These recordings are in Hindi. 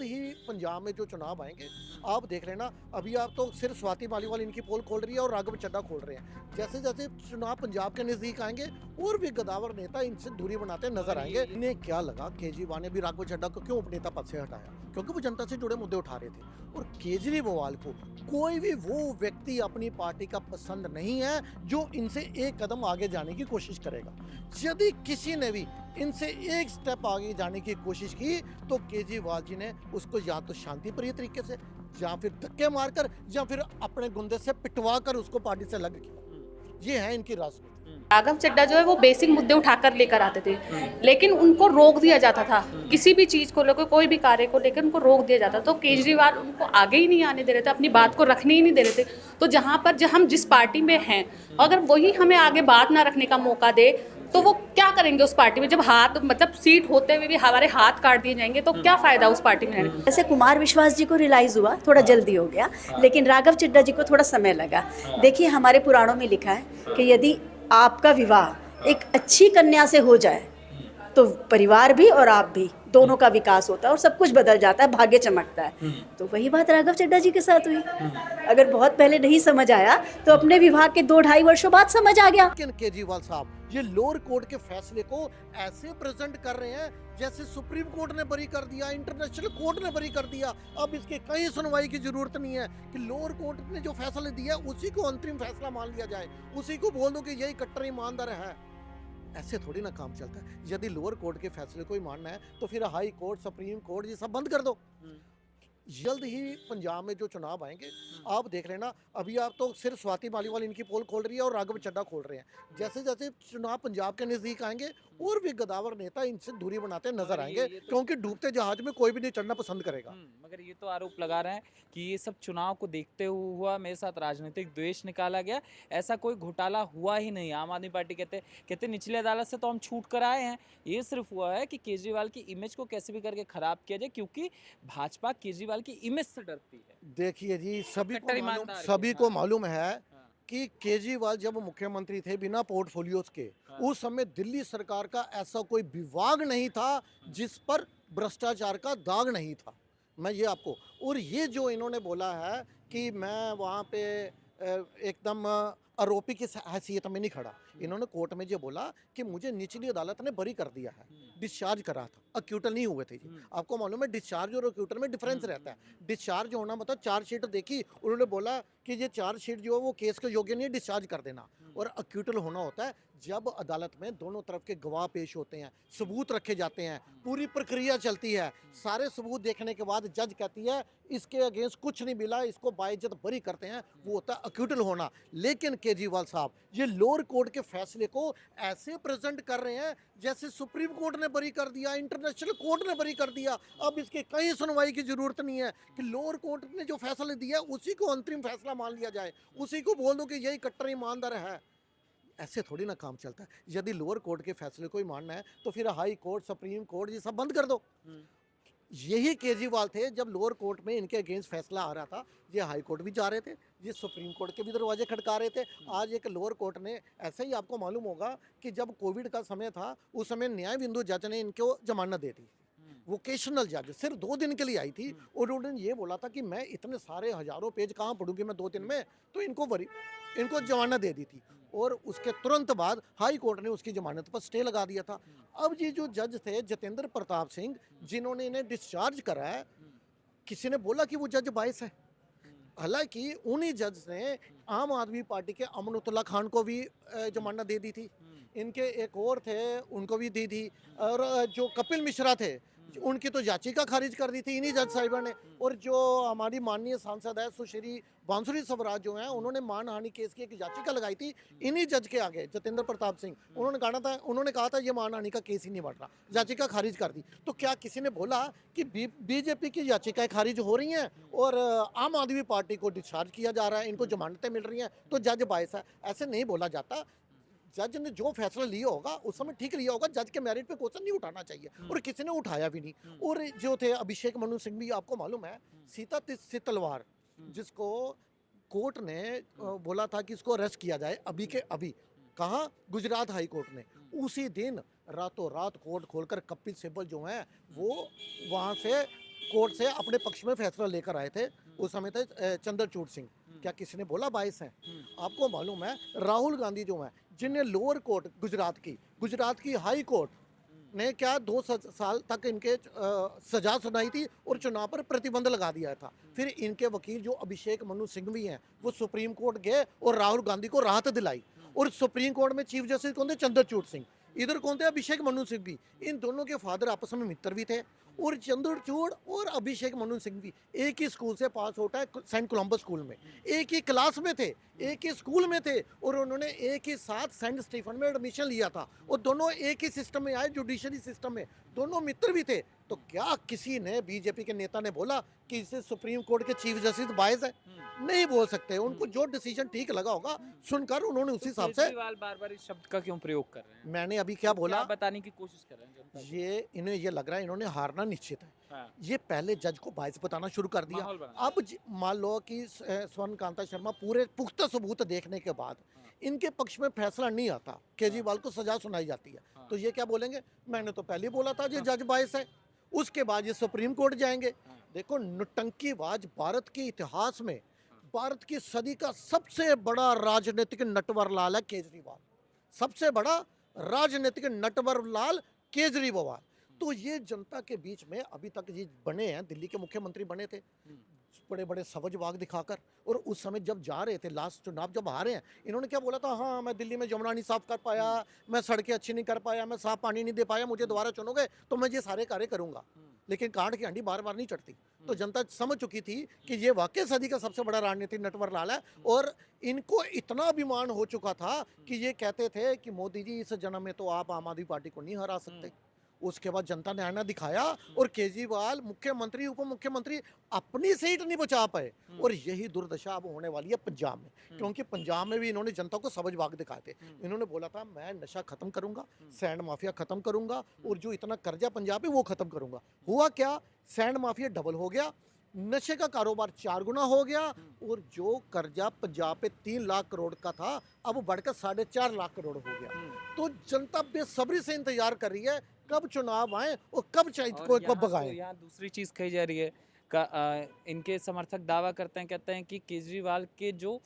जल्द ही पंजाब में जो चुनाव आएंगे, आप देख लेना। अभी आप तो सिर्फ स्वाति मालीवाल इनकी पोल खोल रही है और राघव चड्ढा खोल रहे हैं। जैसे जैसे चुनाव पंजाब के नजदीक आएंगे और भी गदावर नेता इनसे दूरी बनाते नजर आएंगे। इन्हें क्या लगा केजरीवाल ने भी राघव चड्ढा को क्यों उपनेता पद से हटाया? क्योंकि वो जनता से जुड़े मुद्दे उठा रहे थे। और केजरीवाल को कोई भी वो व्यक्ति अपनी पार्टी का पसंद नहीं है जो इनसे एक कदम आगे जाने की कोशिश करेगा। यदि किसी ने भी इनसे एक स्टेप आगे जाने की कोशिश की तो केजरीवाल जी ने उसको या तो शांतिप्रिय तरीके से, या फिर धक्के मारकर, या फिर अपने गुंडे से पिटवा कर उसको पार्टी से अलग किया। ये है इनकी राजनीति। राघव चड्ढा जो है वो बेसिक मुद्दे उठाकर लेकर आते थे, लेकिन उनको रोक दिया जाता था। किसी भी चीज को लेकर, कोई भी कार्य को लेकर उनको रोक दिया जाता। तो केजरीवाल उनको आगे ही नहीं आने दे रहे थे, अपनी बात को रखने ही नहीं दे रहे थे। तो जहाँ पर जब हम जिस पार्टी में हैं, अगर वही हमें आगे बात ना रखने का मौका दे तो वो क्या करेंगे उस पार्टी में? जब हाथ मतलब सीट होते हुए भी हमारे हाथ काट दिए जाएंगे तो क्या फायदा उस पार्टी में रहने? जैसे कुमार विश्वास जी को रियलाइज हुआ, थोड़ा जल्दी हो गया, लेकिन राघव चड्ढा जी को थोड़ा समय लगा। देखिए, हमारे पुराणों में लिखा है कि यदि आपका विवाह एक अच्छी कन्या से हो जाए तो परिवार भी और आप भी दोनों का विकास होता है और सब कुछ बदल जाता है, भाग्य चमकता है। तो वही बात राघव चड्ढा जी के साथ हुई। अगर बहुत पहले नहीं समझ आया तो अपने विवाह के 2-2.5 वर्षों बाद समझ आ गया। लेकिन केजरीवाल साहब ये लोअर कोर्ट के फैसले को ऐसे प्रेजेंट कर रहे हैं जैसे सुप्रीम कोर्ट ने बरी कर दिया, इंटरनेशनल कोर्ट ने बरी कर दिया। अब इसके कहीं सुनवाई की जरूरत नहीं है कि लोअर कोर्ट ने जो फैसला दिया उसी को अंतरिम फैसला मान लिया जाए, उसी को बोल दो कि यही कट्टर ईमानदार है। ऐसे थोड़ी ना काम चलता है। यदि लोअर कोर्ट के फैसले को ही मानना है तो फिर हाई कोर्ट, सुप्रीम कोर्ट ये सब बंद कर दो। जल्द ही पंजाब में जो चुनाव आएंगे, आप देख लेना। अभी आप तो सिर्फ स्वाति मालीवाल इनकी पोल खोल रही है और राघव चड्ढा खोल रहे हैं। जैसे जैसे चुनाव पंजाब के नजदीक आएंगे और भी गदावर नेता इनसे दूरी बनाते नजर आएंगे, क्योंकि डूबते जहाज में कोई भी नहीं चढ़ना पसंद करेगा। मगर ये तो आरोप लगा रहे हैं कि ये सब चुनाव को देखते हुआ मेरे साथ राजनीतिक द्वेष निकाला गया। ऐसा कोई घोटाला हुआ ही नहीं। आम आदमी पार्टी कहते निचली अदालत से तो हम छूट कर आए हैं। ये सिर्फ हुआ है कि केजरीवाल की इमेज को कैसे भी करके खराब किया जाए, क्योंकि भाजपा केजरीवाल की इमेज से डरती है। देखिए जी, कट्टर ईमानदार सभी के, को हाँ। मालूम है हाँ। कि केजरीवाल जब मुख्यमंत्री थे बिना पोर्टफोलियोज के, हाँ। उस समय दिल्ली सरकार का ऐसा कोई विभाग नहीं था जिस पर भ्रष्टाचार का दाग नहीं था। मैं ये आपको, और ये जो इन्होंने बोला है कि मैं वहाँ पे एकदम आरोपी की हैसियत में नहीं खड़ा, इन्होंने कोर्ट में ये बोला कि मुझे निचली अदालत ने बरी कर दिया है, डिस्चार्ज करा था, अक्यूटल नहीं हुए थे जी। आपको मालूम है डिस्चार्ज और अक्यूटल में डिफरेंस रहता है। डिस्चार्ज होना मतलब चार्जशीट देखी, उन्होंने बोला कि ये चार्जशीट जो है वो केस के योग्य नहीं है, डिस्चार्ज कर देना। और अक्यूटल होना होता है जब अदालत में दोनों तरफ के गवाह पेश होते हैं, सबूत रखे जाते हैं, पूरी प्रक्रिया चलती है, सारे सबूत देखने के बाद जज कहती है इसके अगेंस्ट कुछ नहीं मिला, इसको बाइज्जत बरी करते हैं, वो होता है अक्यूटल होना। लेकिन केजरीवाल साहब ये लोअर कोर्ट के फैसले को ऐसे प्रेजेंट कर रहे हैं जैसे सुप्रीम कोर्ट ने बरी कर दिया, इंटरनेशनल कोर्ट ने बरी कर दिया। अब इसके कहीं सुनवाई की जरूरत नहीं है कि लोअर कोर्ट ने जो फैसला दिया उसी को अंतरिम फैसला मान लिया जाए, उसी को बोल दो कि यही कट्टर ईमानदार है। ऐसे थोड़ी ना काम चलता है। यदि लोअर कोर्ट के फैसले को ही मानना है तो फिर हाई कोर्ट, सुप्रीम कोर्ट ये सब बंद कर दो। यही केजरीवाल थे जब लोअर कोर्ट में इनके अगेंस्ट फैसला आ रहा था, ये हाई कोर्ट भी जा रहे थे, ये सुप्रीम कोर्ट के भी दरवाजे खटका रहे थे। आज एक लोअर कोर्ट ने, ऐसे ही आपको मालूम होगा कि जब कोविड का समय था उस समय न्याय बिंदु जज ने इनको जमानत दे दी। वोकेशनल जज सिर्फ 2 दिन के लिए आई थी और उन्होंने ये बोला था कि मैं इतने सारे हजारों पेज कहाँ पढ़ूंगी मैं 2 दिन में, तो इनको जमानत दे दी थी। और उसके तुरंत बाद हाई कोर्ट ने उसकी जमानत पर स्टे लगा दिया था। अब ये जो जज थे जतेंद्र प्रताप सिंह, जिन्होंने इन्हें डिस्चार्ज करा है, किसी ने बोला कि वो जज बायस है? हालांकि उन्हीं जज ने आम आदमी पार्टी के अमनुतुल्ला खान को भी जमानत दे दी थी, इनके एक और थे उनको भी दी थी, और जो कपिल मिश्रा थे उनकी तो याचिका खारिज कर दी थी इन्हीं जज साहिबा ने। और जो हमारी माननीय सांसद है सुश्री बांसुरी स्वराज जो हैं, उन्होंने मानहानि केस की एक याचिका लगाई थी इन्हीं जज के आगे, जतेंद्र प्रताप सिंह। उन्होंने कहा था ये मानहानि का केस ही नहीं बढ़ रहा, याचिका खारिज कर दी। तो क्या किसी ने बोला कि बीजेपी की याचिकाएं खारिज हो रही हैं और आम आदमी पार्टी को डिस्चार्ज किया जा रहा है, इनको जमानतें मिल रही हैं तो जज बायस है? ऐसे नहीं बोला जाता। जज ने जो फैसला लिया होगा उस समय ठीक लिया होगा, जज के मेरिट पे क्वेश्चन नहीं उठाना चाहिए, और किसी ने उठाया भी नहीं। और जो थे अभिषेक मनु सिंह भी, आपको मालूम है सीता से तलवार, जिसको कोर्ट ने बोला था कि इसको अरेस्ट किया जाए अभी के अभी, कहाँ? गुजरात हाई कोर्ट ने उसी दिन रातों रात कोर्ट खोलकर कपिल सिब्बल जो हैं वो वहाँ से कोर्ट से अपने पक्ष में फैसला लेकर आए थे। उस समय थे चंद्रचूड़ सिंह। क्या किसी ने बोला 22 हैं? आपको मालूम है राहुल गांधी जो है, जिन्हें लोअर कोर्ट गुजरात की हाई कोर्ट ने क्या 2 साल तक इनके सजा सुनाई थी और चुनाव पर प्रतिबंध लगा दिया था। फिर इनके वकील जो अभिषेक मनु सिंघवी हैं, वो सुप्रीम कोर्ट गए और राहुल गांधी को राहत दिलाई। और सुप्रीम कोर्ट में चीफ जस्टिस कौन थे? चंद्रचूड़ सिंह। इधर कौन थे? अभिषेक मनु सिंघवी। इन दोनों के फादर आपस में मित्र भी थे। और चंद्रचूड़ और अभिषेक मनु सिंघवी एक ही स्कूल से पास आउट है, सेंट कोलंबस स्कूल में, एक ही क्लास में थे, एक ही स्कूल में थे और उन्होंने एक ही साथ सेंट स्टीफन में एडमिशन लिया था और दोनों एक ही सिस्टम में आए, जुडिशरी सिस्टम में, दोनों मित्र भी थे। तो क्या किसी ने, बीजेपी के नेता ने बोला कि इसे सुप्रीम कोर्ट के चीफ जस्टिस बायस है? नहीं बोल सकते। उनको जो डिसीजन ठीक लगा होगा सुनकर उन्होंने उसी हिसाब से। केजरीवाल बार-बार इस शब्द का क्यों प्रयोग कर रहे हैं? मैंने अभी क्या बोला, क्या बताने की कोशिश कर रहे हैं जनता को? ये इन्हें ये लग रहा है इन्होंने हारना निश्चित है। हाँ, ये पहले जज को बायस बताना शुरू कर दिया। माहौल बना अब मान लो कि स्वर्ण कांता शर्मा पूरे पुख्ता सबूत देखने के बाद इनके पक्ष में फैसला नहीं आता, केजरीवाल को सजा सुनाई जाती है, तो ये क्या बोलेंगे? मैंने तो पहले ही बोला था ये जज बायस है। उसके बाद ये सुप्रीम कोर्ट जाएंगे। देखो, नौटंकीबाज भारत के इतिहास में, भारत की सदी का सबसे बड़ा राजनीतिक नटवरलाल है केजरीवाल। सबसे बड़ा राजनीतिक नटवरलाल केजरीवाल। तो ये जनता के बीच में अभी तक ये बने हैं, दिल्ली के मुख्यमंत्री बने थे बड़े बड़े सवज बाग दिखाकर। और उस समय जब जा रहे थे, लास्ट चुनाव जब हारे हैं, इन्होंने क्या बोला था? हाँ, मैं दिल्ली में जमुना नहीं साफ कर पाया, मैं सड़कें अच्छी नहीं कर पाया, मैं साफ पानी नहीं दे पाया, मुझे दोबारा चुनोगे तो मैं ये सारे कार्य करूंगा। लेकिन कांड की हंडी बार बार नहीं चढ़ती। तो जनता समझ चुकी थी कि ये वाकई सदी का सबसे बड़ा राजनीतिक नटवरलाल है। और इनको इतना अभिमान हो चुका था कि ये कहते थे कि मोदी जी, इस जन्म में तो आप आम आदमी पार्टी को नहीं हरा सकते। उसके बाद जनता ने आईना दिखाया और केजरीवाल मुख्यमंत्री, उप मुख्यमंत्री अपनी सीट नहीं बचा पाए। और यही दुर्दशा अब होने वाली है पंजाब में, क्योंकि पंजाब में भी इन्होंने जनता को सबज बाग दिखाए थे। इन्होंने बोला था मैं नशा खत्म करूंगा, सैंड माफिया खत्म करूंगा और जो इतना कर्जा पंजाब में वो खत्म करूंगा। हुआ क्या? सैंड माफिया डबल हो गया, नशे का कारोबार 4 गुना हो गया और जो कर्जा पंजाब पे 3 लाख करोड़ का था अब बढ़कर 4.5 लाख करोड़ हो गया। तो जनता बेसब्री से इंतजार कर रही है कब चुनाव आए और कब को भगाएं। यहाँ दूसरी चीज कही जा रही है इनके समर्थक दावा करते हैं, कहते हैं कि केजरीवाल के जो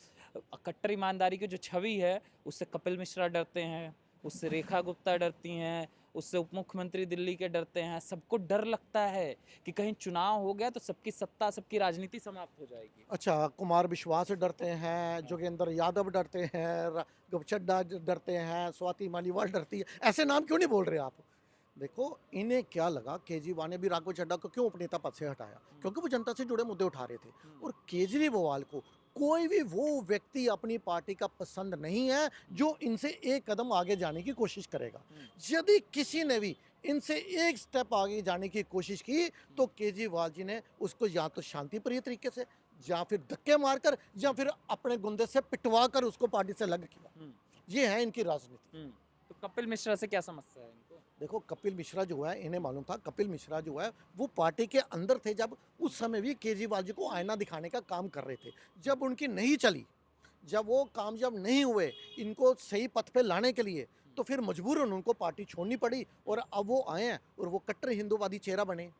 कट्टर ईमानदारी की जो छवि है उससे कपिल मिश्रा डरते हैं, उससे रेखा गुप्ता डरती हैं, उससे उप मुख्यमंत्री दिल्ली के डरते हैं। सबको डर लगता है कि कहीं चुनाव हो गया तो सबकी सत्ता, सबकी राजनीति समाप्त हो जाएगी। अच्छा, कुमार विश्वास डरते हैं, जोगेंद्र यादव डरते हैं, राघव चड्ढा डरते हैं, स्वाति मालीवाल डरती है। ऐसे नाम क्यों नहीं बोल रहे आप? देखो, इन्हें क्या लगा, केजरीवाल ने भी राघव चड्ढा को क्यों उपनेता पद से हटाया? क्योंकि वो जनता से जुड़े मुद्दे उठा रहे थे। और केजरीवाल को कोई भी वो व्यक्ति अपनी पार्टी का पसंद नहीं है जो इनसे एक कदम आगे जाने की कोशिश करेगा। यदि किसी ने भी इनसे एक स्टेप आगे जाने की कोशिश की तो केजरीवाल जी ने उसको या तो शांतिप्रिय तरीके से, या फिर धक्के मारकर, या फिर अपने गुंडे से पिटवा कर उसको पार्टी से अलग किया। ये है इनकी राजनीति। तो कपिल मिश्रा से क्या समस्या है इनको? देखो, कपिल मिश्रा जो है, इन्हें मालूम था कपिल मिश्रा जो है वो पार्टी के अंदर थे जब उस समय भी केजरीवाल जी को आईना दिखाने का काम कर रहे थे। जब उनकी नहीं चली, जब वो कामयाब नहीं हुए इनको सही पथ पे लाने के लिए, तो फिर मजबूरन उनको पार्टी छोड़नी पड़ी और अब वो आए हैं और वो कट्टर हिंदूवादी चेहरा बने।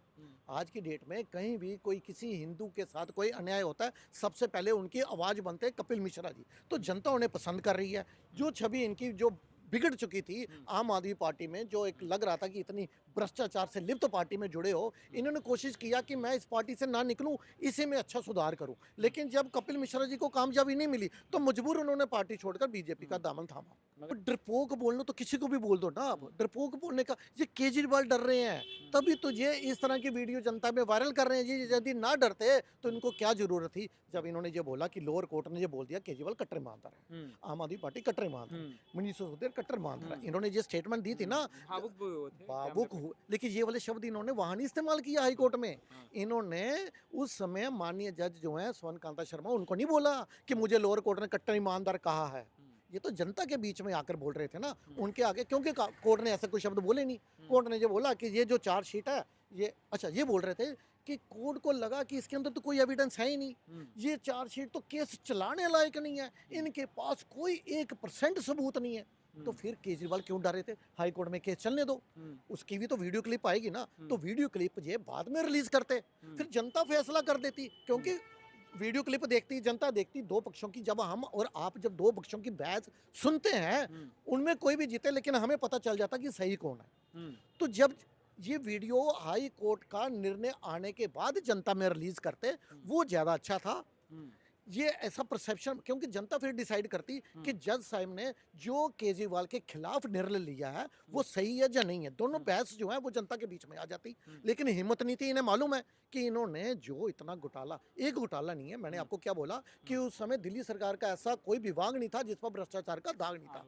आज की डेट में कहीं भी कोई किसी हिंदू के साथ कोई अन्याय होता है, सबसे पहले उनकी आवाज़ बनते हैं कपिल मिश्रा जी। तो जनता उन्हें पसंद कर रही है। जो छवि इनकी जो बिगड़ चुकी थी आम आदमी पार्टी में, जो एक लग रहा था कि इतनी भ्रष्टाचार से लिप्त पार्टी में जुड़े हो, इन्होंने कोशिश किया कि मैं इस पार्टी से ना निकलूं, इसे में अच्छा सुधार करूं। लेकिन जब कपिल मिश्रा जी को कामयाबी नहीं मिली तो मजबूर उन्होंने पार्टी छोड़कर बीजेपी का दामन थामा। तो डरपोक बोलना तो किसी को भी बोल दो ना आप, डरपोक बोलने का, ये केजरीवाल डर रहे हैं तभी तो ये इस तरह की वीडियो जनता में वायरल कर रहे हैं। जी यदि ना डरते तो इनको क्या जरूरत थी? जब इन्होंने ये बोला कि लोअर कोर्ट ने ये बोल दिया केजरीवाल कट्टर ईमानदार है, आम आदमी पार्टी कट्टर ईमानदार है, मनीष सिसोदिया कट्टर ईमानदार है, इन्होंने ये स्टेटमेंट दी थी ना, भावुक। लेकिन ये वाले शब्द इन्होंने वहां नहीं इस्तेमाल किया हाई कोर्ट में। इन्होंने उस समय माननीय जज जो है स्वर्ण कांता शर्मा, उनको नहीं बोला कि मुझे लोअर कोर्ट ने कट्टर ईमानदार कहा है। ये तो जनता के बीच में आकर बोल रहे थे ना, उनके आगे, क्योंकि कोर्ट ने ऐसा कोई शब्द बोले नहीं। कोर्ट ने ये बोला कि ये जो चार्जशीट है ये, अच्छा ये बोल रहे थे कि कोर्ट को लगा कि इसके अंदर तो कोई एविडेंस है ही नहीं, ये चार्जशीट तो केस चलाने लायक नहीं है, इनके पास कोई 1% सबूत नहीं है। तो फिर केजरीवाल क्यों डरे थे? हाई कोर्ट में केस चलने दो, उसकी भी तो वीडियो क्लिप आएगी ना, तो वीडियो क्लिप ये बाद में रिलीज करते, फिर जनता फैसला कर देती। क्योंकि वीडियो क्लिप देखती, जनता देखती दो पक्षों की, जब हम और आप जब दो पक्षों की बहस सुनते हैं, उनमें कोई भी जीते, लेकिन हमें पता चल जाता कि सही कौन है। तो जब ये वीडियो हाई कोर्ट का निर्णय आने के बाद जनता में रिलीज करते, वो ज्यादा अच्छा था। ये ऐसा परसेप्शन, क्योंकि जनता फिर डिसाइड करती कि जज साहब ने जो केजरीवाल के खिलाफ निर्णय लिया है वो सही है या नहीं है। दोनों बहस जो है वो जनता के बीच में आ जाती, लेकिन हिम्मत नहीं थी। इन्हें मालूम है कि इन्होंने जो इतना घोटाला, एक घोटाला नहीं है, मैंने आपको क्या बोला कि उस समय दिल्ली सरकार का ऐसा कोई विभाग नहीं था जिस पर भ्रष्टाचार का दाग नहीं था,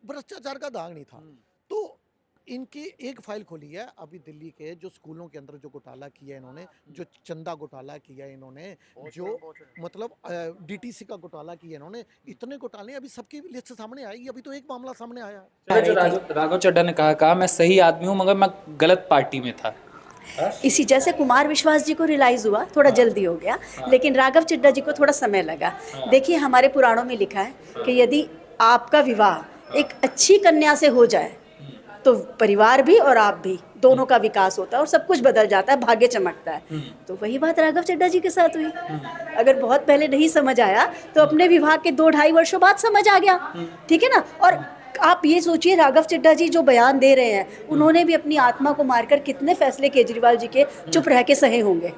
भ्रष्टाचार का दाग नहीं था। तो इनकी एक फाइल खोली है अभी दिल्ली के जो स्कूलों के अंदर जो घोटाला किया इन्होंने, जो चंदा घोटाला किया इन्होंने, जो मतलब डीटीसी का घोटाला किया इन्होंने, इतने घोटाले अभी सबकी लिस्ट सामने आएगी। अभी तो एक मामला सामने आया है। जो राघव चड्ढा ने कहा मैं सही आदमी हूँ मगर मैं गलत पार्टी में था। इसी जैसे कुमार विश्वास जी को रियलाइज हुआ, थोड़ा जल्दी हो गया, लेकिन राघव चड्ढा जी को थोड़ा समय लगा। देखिए हमारे पुराणों में लिखा है कि यदि आपका विवाह एक अच्छी कन्या से हो जाए तो परिवार भी और आप भी दोनों का विकास होता है और सब कुछ बदल जाता है, भाग्य चमकता है। तो वही बात राघव चड्ढा जी के साथ हुई। अगर बहुत पहले नहीं समझ आया तो अपने विवाह के 2-2.5 वर्षों बाद समझ आ गया, ठीक है ना। और आप ये सोचिए राघव चड्ढा जी जो बयान दे रहे हैं, उन्होंने भी अपनी आत्मा को मारकर कितने फैसले केजरीवाल जी के चुप रह के सहे होंगे,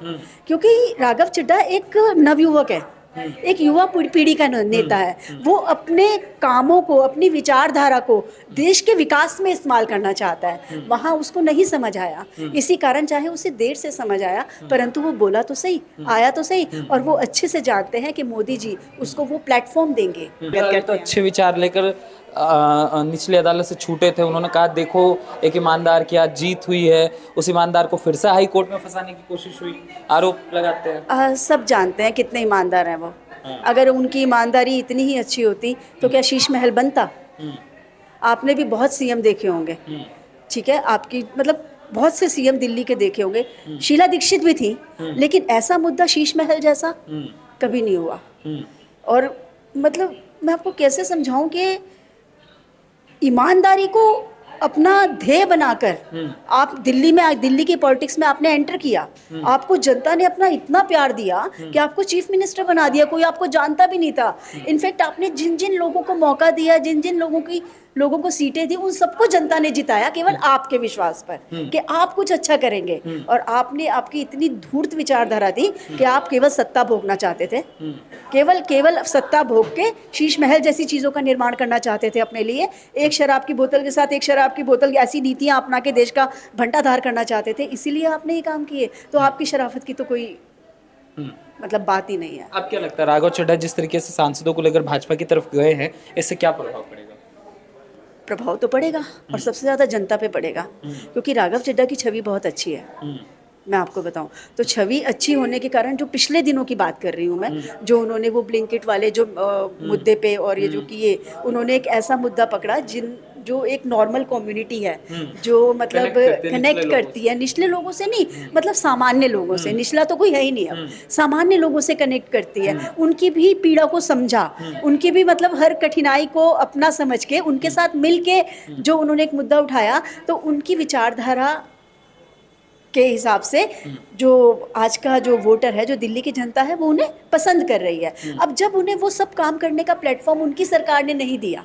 क्योंकि राघव चड्ढा एक नवयुवक है, एक युवा पीढ़ी का नेता है। वो अपने कामों को, अपनी विचारधारा को देश के विकास में इस्तेमाल करना चाहता है। वहाँ उसको नहीं समझ आया, इसी कारण चाहे उसे देर से समझ आया, परंतु वो बोला तो सही, आया तो सही, और वो अच्छे से जानते हैं कि मोदी जी उसको वो प्लेटफॉर्म देंगे। तो अच्छे विचार लेकर निचली अदालत से छूटे थे। उन्होंने कहा देखो एक ईमानदार की आज जीत हुई है, उस ईमानदार को फिर से हाई कोर्ट में फंसाने की कोशिश हुई, आरोप लगाते हैं। सब जानते हैं कितने ईमानदार हैं वो। अगर उनकी ईमानदारी इतनी ही अच्छी होती तो क्या शीश महल बनता? आपने भी बहुत सीएम देखे होंगे, ठीक है, आपकी मतलब बहुत से सीएम दिल्ली के देखे होंगे, शीला दीक्षित भी थी, लेकिन ऐसा मुद्दा शीश महल जैसा कभी नहीं हुआ। और मतलब मैं आपको कैसे समझाऊं कि ईमानदारी को अपना ध्येय बनाकर आप दिल्ली की पॉलिटिक्स में आपने एंटर किया, आपको जनता ने अपना इतना प्यार दिया कि आपको चीफ मिनिस्टर बना दिया, कोई आपको जानता भी नहीं था। इनफैक्ट आपने जिन जिन लोगों को मौका दिया, जिन जिन लोगों को सीटें दी, उन सबको जनता ने जिताया केवल आपके विश्वास पर कि आप कुछ अच्छा करेंगे। और आपने आपकी इतनी धूर्त विचारधारा थी कि आप केवल सत्ता भोगना चाहते थे, केवल सत्ता भोग के शीश महल जैसी चीज़ों का निर्माण करना चाहते थे अपने लिए। एक शराब की बोतल के साथ एक शराब की बोतल, ऐसी नीतियाँ अपना के देश का भंडाधार करना चाहते थे, इसीलिए आपने ये काम किए। तो आपकी शराफत की तो कोई मतलब बात ही नहीं है। अब क्या लगता है राघव चड्ढा जिस तरीके से सांसदों को लेकर भाजपा की तरफ गए हैं, इससे क्या प्रभाव पड़ेगा? प्रभाव तो पड़ेगा, और सबसे ज़्यादा जनता पे पड़ेगा, क्योंकि राघव चड्ढा की छवि बहुत अच्छी है। मैं आपको बताऊं तो छवि अच्छी होने के कारण, जो पिछले दिनों की बात कर रही हूँ मैं, जो उन्होंने वो ब्लिंकिट वाले जो मुद्दे पे और ये जो किए, उन्होंने एक ऐसा मुद्दा पकड़ा जो एक नॉर्मल कम्युनिटी है, जो मतलब कनेक्ट करती है निचले लोगों से, नहीं मतलब सामान्य लोगों से, निचला तो कोई है ही नहीं, अब सामान्य लोगों से कनेक्ट करती है। उनकी भी पीड़ा को समझा, उनकी भी मतलब हर कठिनाई को अपना समझ के उनके साथ मिल के जो उन्होंने एक मुद्दा उठाया, तो उनकी विचारधारा के हिसाब से जो आज का जो वोटर है, जो दिल्ली की जनता है, वो उन्हें पसंद कर रही है। अब जब उन्हें वो सब काम करने का प्लेटफॉर्म उनकी सरकार ने नहीं दिया,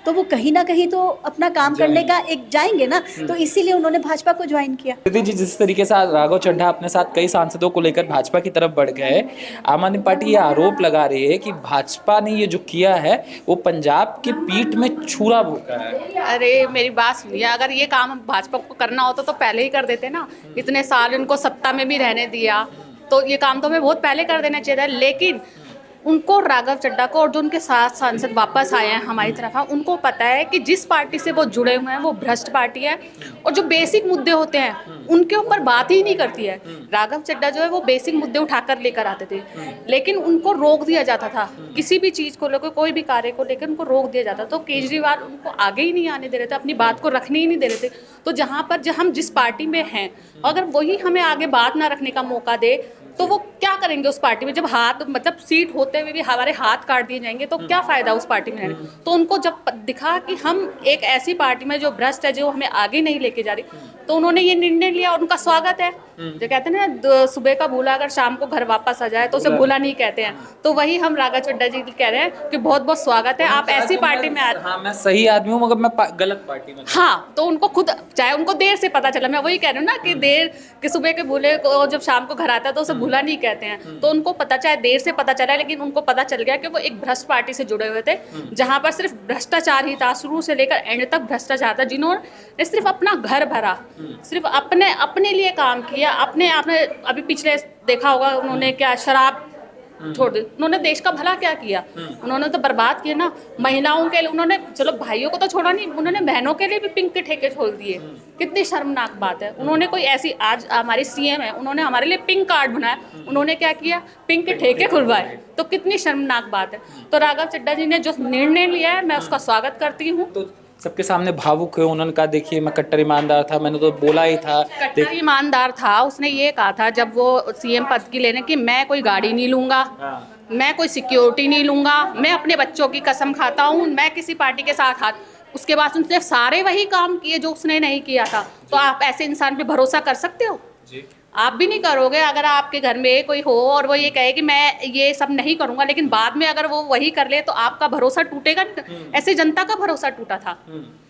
तो वो कहीं ना कहीं तो अपना काम करने का एक जाएंगे ना, तो इसीलिए उन्होंने भाजपा को ज्वाइन किया। दीदी जी, जिस तरीके से राघव चड्ढा अपने साथ कई सांसदों को लेकर भाजपा की तरफ बढ़ गए, आम आदमी पार्टी ये आरोप लगा रही है कि भाजपा ने ये जो किया है वो पंजाब की पीठ में छुरा भोंका है। अरे मेरी बात सुनिए, अगर ये काम भाजपा को करना होता तो पहले ही कर देते ना। इतने साल इनको सत्ता में भी रहने दिया, तो ये काम तो हमें बहुत पहले कर देना चाहिए था। लेकिन उनको, राघव चड्ढा को और जो उनके साथ सांसद वापस आए हैं हमारी तरफ, उनको पता है कि जिस पार्टी से वो जुड़े हुए हैं वो भ्रष्ट पार्टी है, और जो बेसिक मुद्दे होते हैं उनके ऊपर बात ही नहीं करती है। राघव चड्ढा जो है वो बेसिक मुद्दे उठाकर लेकर आते थे, लेकिन उनको रोक दिया जाता था। किसी भी चीज़ को लेकर, कोई भी कार्य को लेकर उनको रोक दिया जाता। तो केजरीवाल उनको आगे ही नहीं आने दे रहे थे, अपनी बात को रखने ही नहीं दे रहे थे। तो जहाँ पर हम जिस पार्टी में हैं, अगर वही हमें आगे बात ना रखने का मौका दे तो वो क्या करेंगे उस पार्टी में? जब हाथ मतलब सीट होते हुए भी हमारे हाथ काट दिए जाएंगे तो क्या फ़ायदा उस पार्टी में रहने? तो उनको जब दिखा कि हम एक ऐसी पार्टी में जो भ्रष्ट है, जो हमें आगे नहीं लेके जा रही, तो उन्होंने ये निर्णय लिया। उनका स्वागत है। जो कहते हैं ना, सुबह का भूला अगर शाम को घर वापस आ जाए तो उसे भूला नहीं कहते हैं। तो वही हम राघव चड्ढा जी कह रहे हैं कि बहुत बहुत स्वागत है, आप ऐसी पार्टी में हाँ, मैं सही आदमी हूँ मगर मैं गलत पार्टी में। हाँ, तो उनको खुद, चाहे उनको देर से पता चला, मैं वही कह रही हूँ ना कि देर कि सुबह के भूले को जब शाम को घर आता है तो उसे भूला नहीं कहते हैं। तो उनको पता, चाहे देर से पता चला, लेकिन उनको पता चल गया कि वो एक भ्रष्ट पार्टी से जुड़े हुए थे, जहाँ पर सिर्फ भ्रष्टाचार ही था, शुरू से लेकर एंड तक भ्रष्टाचार था। जिन्होंने सिर्फ अपना घर भरा, सिर्फ अपने लिए काम किया, अपने आपने अभी पिछले देखा होगा उन्होंने क्या शराब छोड़ दी। उन्होंने देश का भला क्या किया? उन्होंने तो बर्बाद किया ना। महिलाओं के लिए उन्होंने, चलो भाइयों को तो छोड़ा नहीं, उन्होंने बहनों के लिए भी पिंक के ठेके खोल दिए। कितनी शर्मनाक बात है। उन्होंने कोई ऐसी, आज हमारी सीएम है, उन्होंने हमारे लिए पिंक कार्ड बनाया, उन्होंने क्या किया? पिंक के ठेके खुलवाए। तो कितनी शर्मनाक बात है। तो राघव चड्ढा जी ने जो निर्णय लिया है, मैं उसका स्वागत करती हूँ। तो सबके सामने भावुक है। उन्होंने कहा देखिए मैं कट्टर ईमानदार था, मैंने तो बोला ही था। कट्टर ईमानदार था। उसने ये कहा था जब वो सीएम पद की लेने की, मैं कोई गाड़ी नहीं लूंगा, मैं कोई सिक्योरिटी नहीं लूंगा, मैं अपने बच्चों की कसम खाता हूँ, मैं किसी पार्टी के साथ हाथ। उसके बाद उसने सारे वही काम किए जो उसने नहीं किया था। तो आप ऐसे इंसान पे भरोसा कर सकते हो? जी। आप भी नहीं करोगे। अगर आपके घर में कोई हो और वो ये कहे कि मैं ये सब नहीं करूंगा, लेकिन बाद में अगर वो वही कर ले तो आपका भरोसा टूटेगा नहीं। ऐसे जनता का भरोसा टूटा था।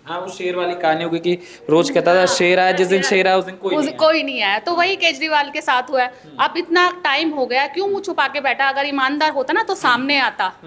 हाँ, वो शेर वाली कहानी होगी कि रोज कहता था शेर आया जिस दिन शेर आया उस दिन कोई नहीं आया। तो वही केजरीवाल के साथ हुआ है। अब इतना टाइम हो गया, क्यों मुंह छुपा के बैठा? अगर ईमानदार होता ना तो सामने आता।